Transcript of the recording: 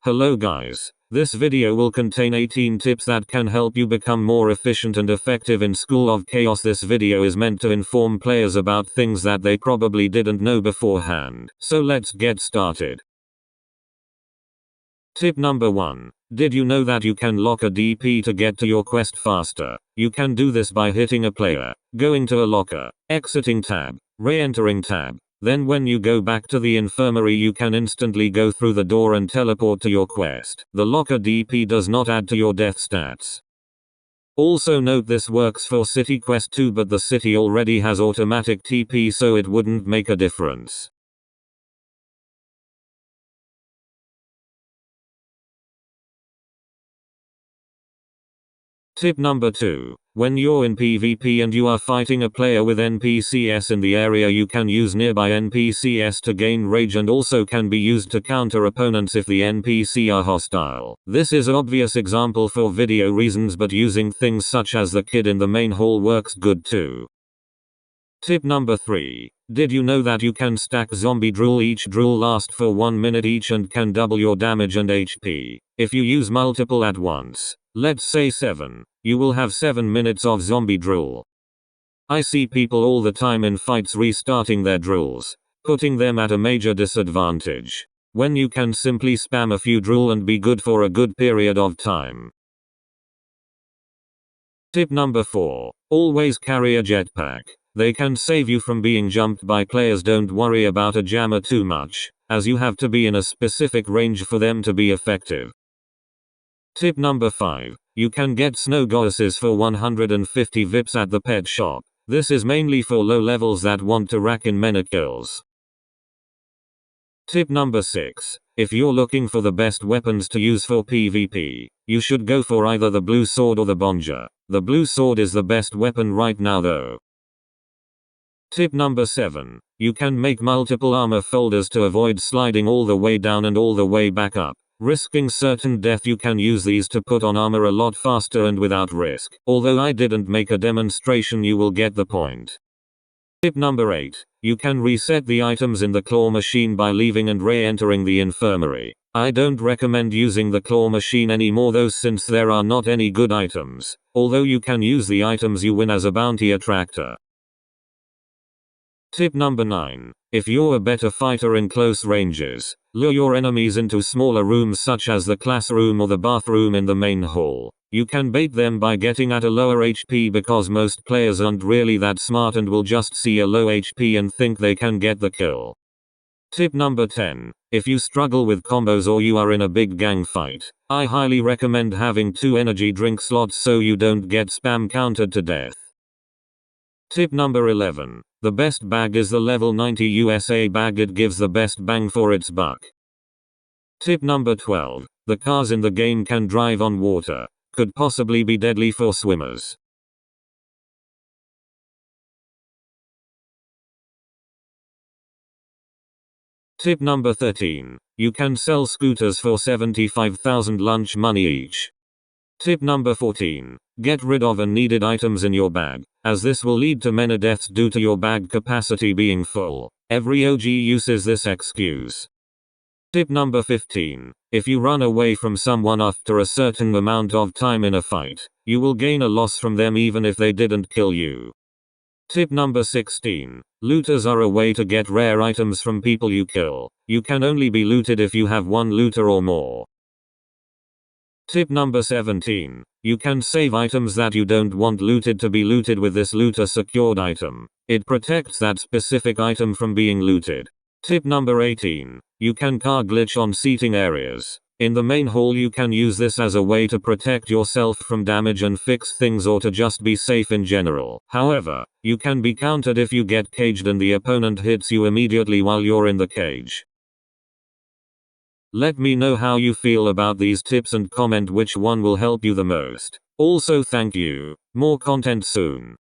Hello guys. This video will contain 18 tips that can help you become more efficient and effective in School of Chaos. This video is meant to inform players about things that they probably didn't know beforehand. So let's get started. Tip number 1. Did you know that you can lock a DP to get to your quest faster? You can do this by hitting a player, going to a locker, exiting tab, re-entering tab. Then when you go back to the infirmary you can instantly go through the door and teleport to your quest. The locker DP does not add to your death stats. Also note this works for City Quest too, but the city already has automatic TP, so it wouldn't make a difference. Tip number 2. When you're in PvP and you are fighting a player with NPCs in the area, you can use nearby NPCs to gain rage, and also can be used to counter opponents if the NPC are hostile. This is obvious example for video reasons, but using things such as the kid in the main hall works good too. Tip number 3. Did you know that you can stack zombie drool? Each drool lasts for 1 minute each and can double your damage and HP. If you use multiple at once, let's say 7, you will have 7 minutes of zombie drool. I see people all the time in fights restarting their drools, putting them at a major disadvantage, when you can simply spam a few drool and be good for a good period of time. Tip number 4. Always carry a jetpack. They can save you from being jumped by players. Don't worry about a jammer too much, as you have to be in a specific range for them to be effective. Tip number 5. You can get snow goddesses for 150 VIPs at the pet shop. This is mainly for low levels that want to rack in many kills. Tip number 6. If you're looking for the best weapons to use for PvP, you should go for either the blue sword or the bonja. The blue sword is the best weapon right now though. Tip number 7. You can make multiple armor folders to avoid sliding all the way down and all the way back up, risking certain death. You can use these to put on armor a lot faster and without risk. Although I didn't make a demonstration, you will get the point. Tip number 8. You can reset the items in the claw machine by leaving and re-entering the infirmary. I don't recommend using the claw machine anymore though, since there are not any good items, although you can use the items you win as a bounty attractor. Tip number 9. If you're a better fighter in close ranges, lure your enemies into smaller rooms such as the classroom or the bathroom in the main hall. You can bait them by getting at a lower HP, because most players aren't really that smart and will just see a low HP and think they can get the kill. Tip number 10. If you struggle with combos or you are in a big gang fight, I highly recommend having 2 energy drink slots so you don't get spam countered to death. Tip number 11. The best bag is the level 90 USA bag. It gives the best bang for its buck. Tip number 12. The cars in the game can drive on water. Could possibly be deadly for swimmers. Tip number 13. You can sell scooters for 75,000 lunch money each. Tip number 14. Get rid of unneeded items in your bag, as this will lead to many deaths due to your bag capacity being full. Every OG uses this excuse. Tip number 15. If you run away from someone after a certain amount of time in a fight, you will gain a loss from them even if they didn't kill you. Tip number 16. Looters are a way to get rare items from people you kill. You can only be looted if you have 1 looter or more. Tip number 17. You can save items that you don't want looted to be looted with this looter secured item. It protects that specific item from being looted. Tip number 18. You can car glitch on seating areas. In the main hall you can use this as a way to protect yourself from damage and fix things, or to just be safe in general. However, you can be countered if you get caged and the opponent hits you immediately while you're in the cage. Let me know how you feel about these tips and comment which one will help you the most. Also thank you. More content soon.